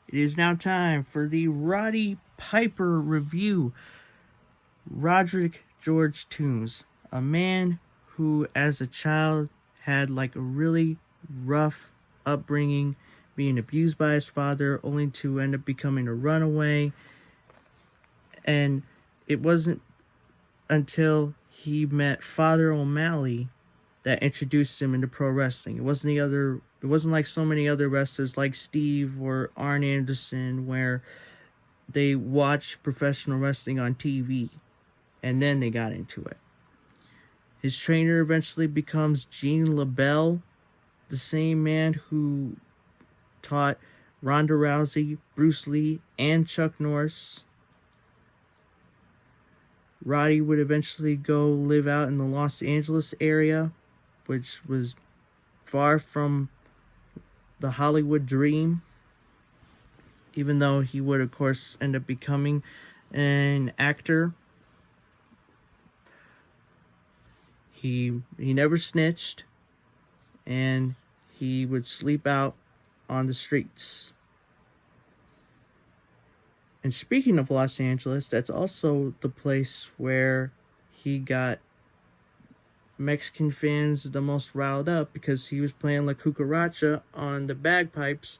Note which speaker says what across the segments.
Speaker 1: It is now time for the Roddy Piper review. Roderick George Toombs, a man who as a child had like a really rough upbringing, being abused by his father only to end up becoming a runaway. And it wasn't until he met Father O'Malley that introduced him into pro wrestling. It wasn't like so many other wrestlers like Steve or Arn Anderson where they watched professional wrestling on TV and then they got into it. His trainer eventually becomes Gene Lebell, the same man who taught Ronda Rousey, Bruce Lee, and Chuck Norris. Roddy would eventually go live out in the Los Angeles area, which was far from the Hollywood dream, even though he would, of course, end up becoming an actor. He never snitched, and he would sleep out on the streets. And speaking of Los Angeles, that's also the place where he got Mexican fans the most riled up because he was playing La Cucaracha on the bagpipes,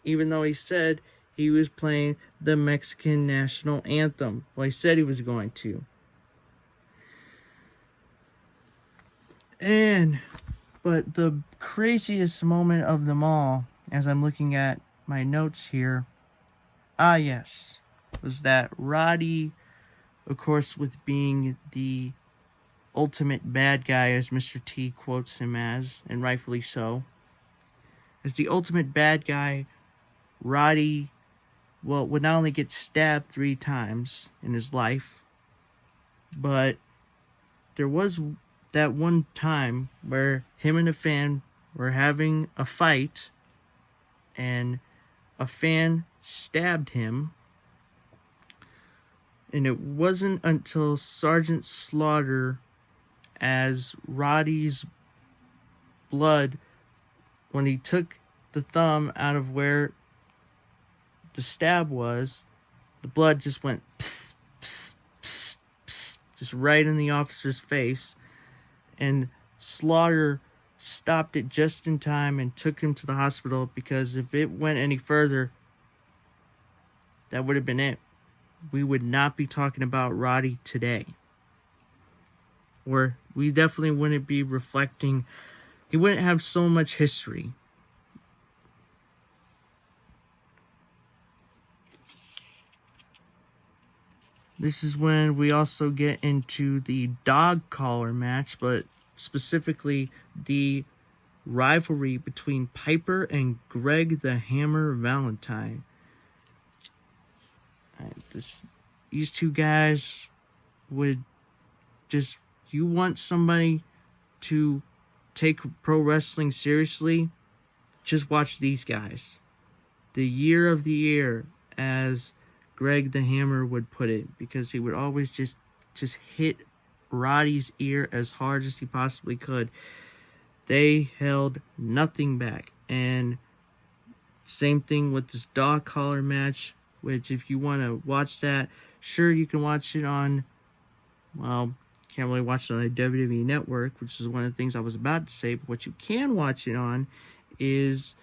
Speaker 1: even though he said he was playing the Mexican national anthem. Well, he said he was going to. But the craziest moment of them all, as I'm looking at my notes here, was that Roddy, of course, with being the ultimate bad guy, as Mr. T quotes him as, and rightfully so. As the ultimate bad guy, Roddy, would not only get stabbed 3 times in his life, but there was that one time where him and a fan were having a fight, and a fan stabbed him. And it wasn't until Sergeant Slaughter, as Roddy's blood, when he took the thumb out of where the stab was, the blood just went pss, pss, pss, pss, just right in the officer's face. And Slaughter stopped it just in time and took him to the hospital, because if it went any further, that would have been it. We would not be talking about Roddy today. Or we definitely wouldn't be reflecting. He wouldn't have so much history. This is when we also get into the dog collar match, but specifically the rivalry between Piper and Greg the Hammer Valentine. These two guys would just, you want somebody to take pro wrestling seriously, just watch these guys. The year of the year, as Greg the Hammer would put it, because he would always just hit Roddy's ear as hard as he possibly could. They held nothing back. And same thing with this dog collar match, which if you want to watch that, sure, you can watch it on, well, can't really watch it on the WWE Network, which is one of the things I was about to say, but what you can watch it on is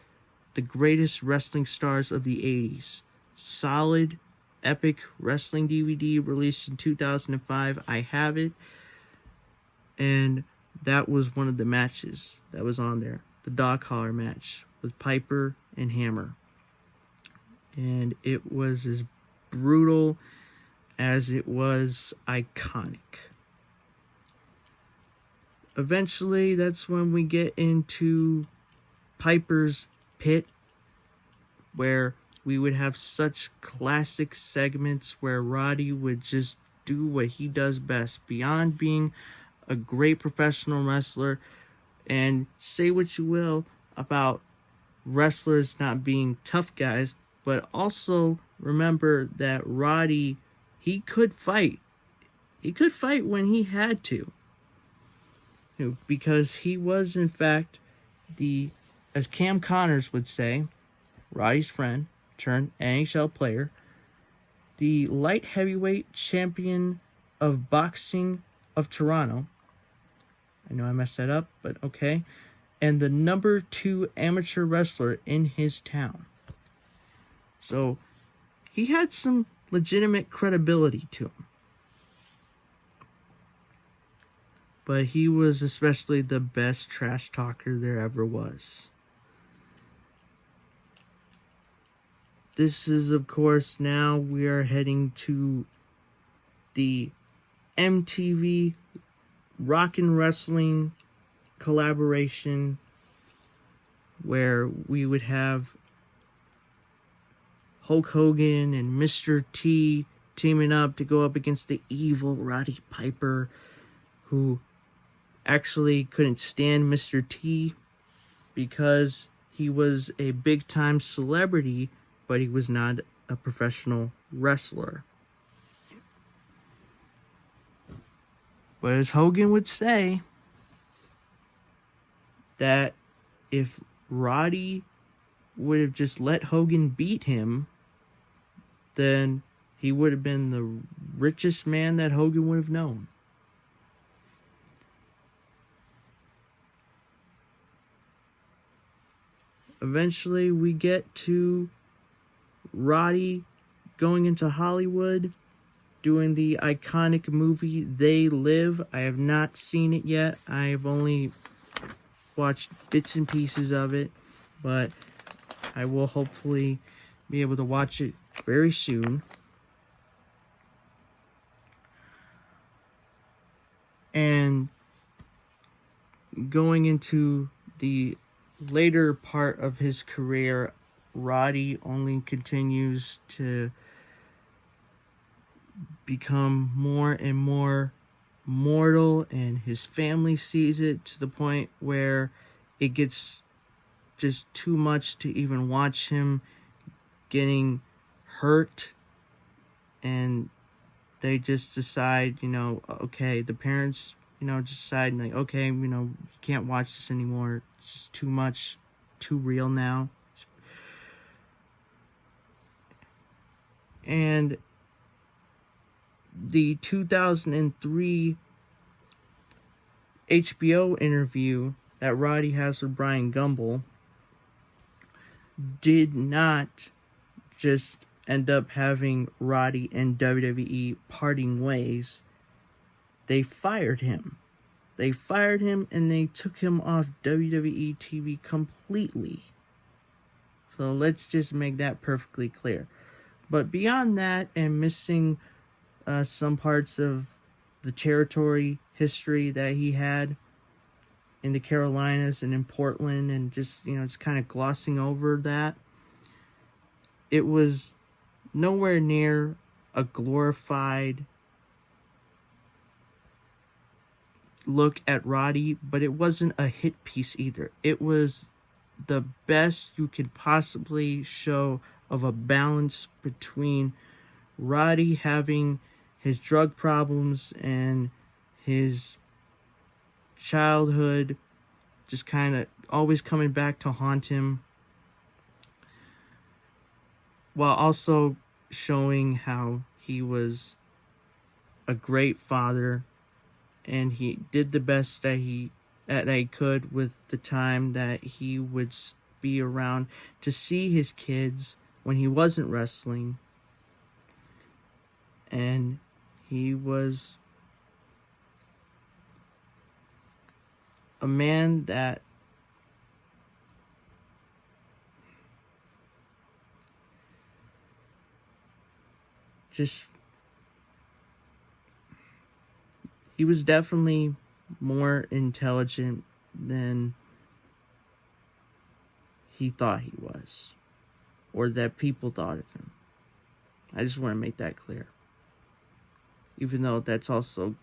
Speaker 1: the greatest wrestling stars of the 80s. Solid, epic wrestling DVD released in 2005. I have it. And that was one of the matches that was on there. The dog collar match with Piper and Hammer. And it was as brutal as it was iconic. Eventually, that's when we get into Piper's Pit, where we would have such classic segments where Roddy would just do what he does best, beyond being a great professional wrestler. And say what you will about wrestlers not being tough guys, but also remember that Roddy, he could fight. He could fight when he had to. Because he was, in fact, as Cam Connors would say, Roddy's friend, turned NHL player, the light heavyweight champion of boxing of Toronto. I know I messed that up, but okay. And the number 2 amateur wrestler in his town. So he had some legitimate credibility to him. But he was especially the best trash talker there ever was. This is, of course, now we are heading to the MTV Rock and Wrestling collaboration, where we would have Hulk Hogan and Mr. T teaming up to go up against the evil Roddy Piper, who actually couldn't stand Mr. T because he was a big-time celebrity, but he was not a professional wrestler. But as Hogan would say, that if Roddy would have just let Hogan beat him, then he would have been the richest man that Hogan would have known. Eventually, we get to Roddy going into Hollywood, doing the iconic movie They Live. I have not seen it yet. I have only watched bits and pieces of it, but I will hopefully be able to watch it very soon. And going into the later part of his career, Roddy only continues to become more and more mortal, and his family sees it to the point where it gets just too much to even watch him getting hurt, and they just decide, okay, the parents, decide, like, okay, you can't watch this anymore. It's just too much, too real now. And the 2003 HBO interview that Roddy has with Brian Gumbel did not just end up having Roddy and WWE parting ways. They fired him. They fired him and they took him off WWE TV completely. So let's just make that perfectly clear. But beyond that, and missing some parts of the territory history that he had in the Carolinas and in Portland, and just, just kind of glossing over that, it was nowhere near a glorified look at Roddy, but it wasn't a hit piece either. It was the best you could possibly show of a balance between Roddy having his drug problems and his childhood just kind of always coming back to haunt him, while also showing how he was a great father and he did the best that he could with the time that he would be around to see his kids when he wasn't wrestling. And he was a man that just, he was definitely more intelligent than he thought he was, or that people thought of him. I just want to make that clear. Even though it's also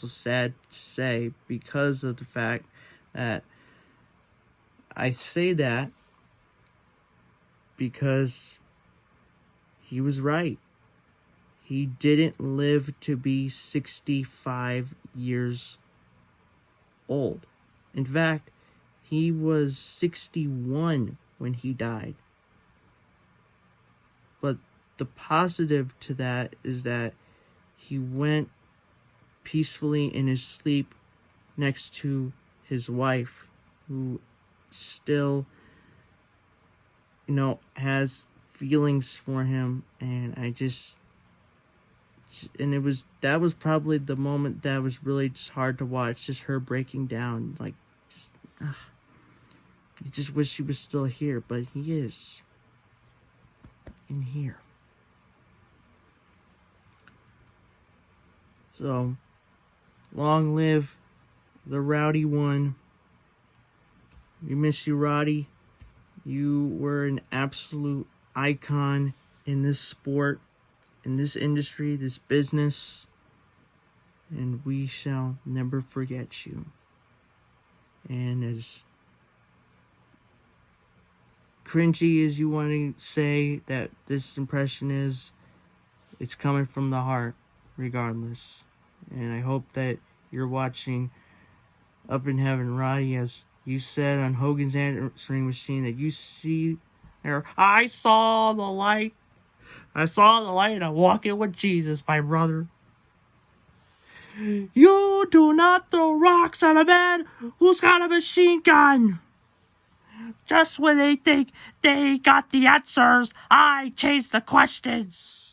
Speaker 1: sad to say, because of the fact that I say that because he was right. He didn't live to be 65 years old. In fact, he was 61 when he died. the positive to that is that he went peacefully in his sleep next to his wife, who still, has feelings for him. And that was probably the moment that was really just hard to watch, just her breaking down, like, you just wish he was still here, but he is in here. So, long live the rowdy one. We miss you, Roddy. You were an absolute icon in this sport, in this industry, this business, and we shall never forget you. And as cringy as you want to say that this impression is, it's coming from the heart, regardless. And I hope that you're watching Up in Heaven, Roddy, as you said on Hogan's Answering Machine, that you see there, I saw the light. I saw the light. I'm walking with Jesus, my brother. You do not throw rocks at a man who's got a machine gun. Just when they think they got the answers, I change the questions.